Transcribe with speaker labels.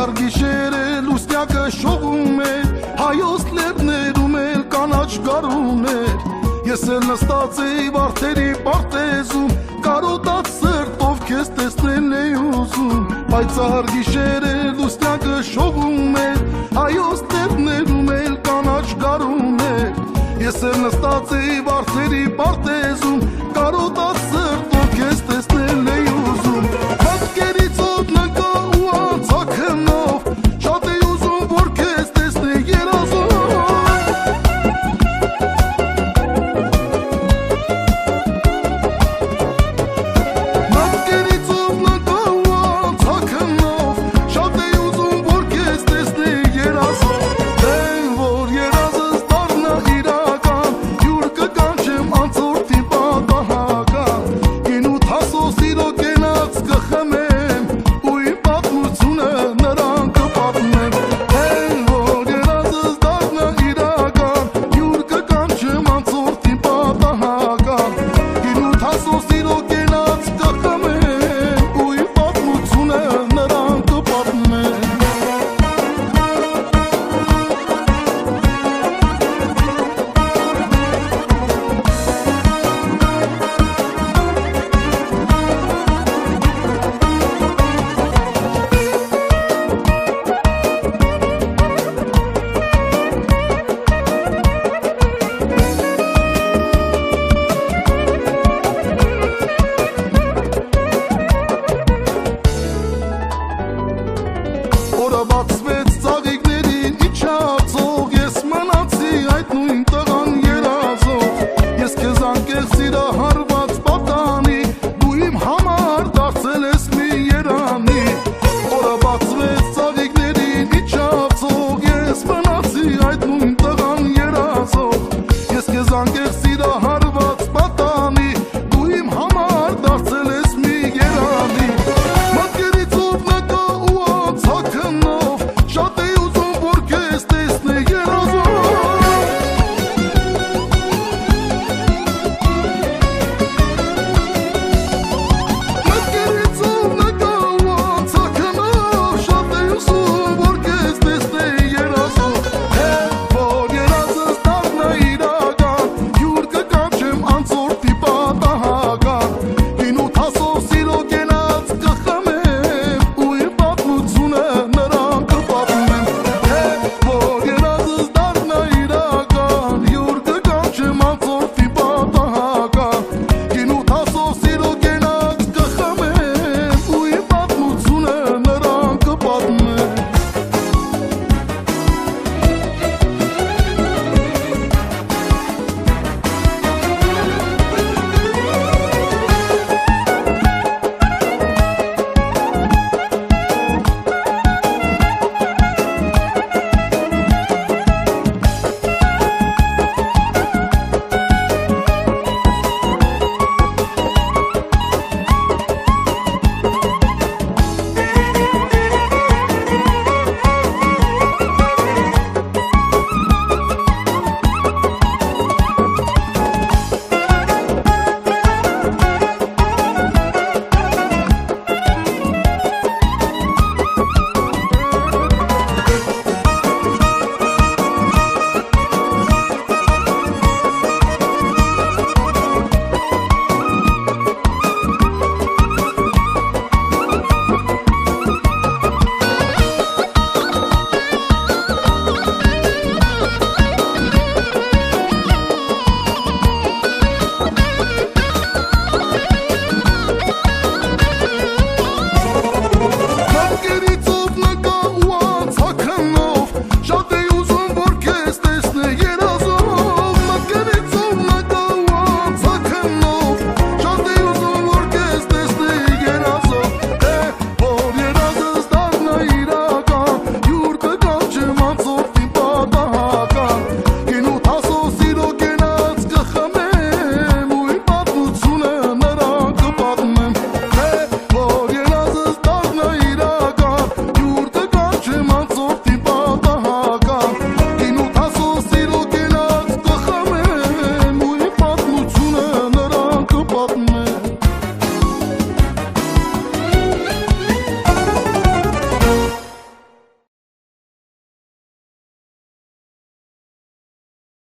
Speaker 1: Պայծառ գիշերը լուսնյակը շողում էր, հայոց լեռներում էլ կանաչ գարուներ։ Ես էլ նստած էի վարդերի պարտեզում, կարոտած սրտով քեզ տեսնել էի ուզում։ Պայծառ գիշերը լուսնյակը շողում էր, հայոց լեռներում էլ կանաչ գարուներ։ Ես էլ նստած էի վարդերի պարտեզում, կարոտած սրտով քեզ տեսնել էի ուզում։ Հատկերից օդն ընկա ու անցա քնով, շատ էի ուզում, որ քեզ տեսնեի երազով։ Հատկերից օդն ընկա ու անցա քնով, շատ էի ուզում, որ քեզ տեսնեի երազով։ Դեն որ երազս դառնա իրական, յուր կկանչեմ անցորդի պատահական, գինուտ հասո սիրո կենաց կխմեմ, ու իմ պատմությունը նրան կպատմեմ։ Դեն որ երազս դառնա իրական, յուր կկանչեմ անցորդի պատահական, գինուտ հասո սիրո կենաց կխմեմ, ու իմ պատմությունը նրան կպատմեմ։ Օրը բացվեց ծաղիկներին իջացող, ես մնացի այդ նույն տղան երազող։ Ես քեզ անկեղծ սիրահարված պատանի, դու իմ համար դարձել ես մի երանի։ Օրը բացվեց ծաղիկներին իջացող, ես մնացի այդ նույն տղան երազող։ Ես քեզ անկեղծ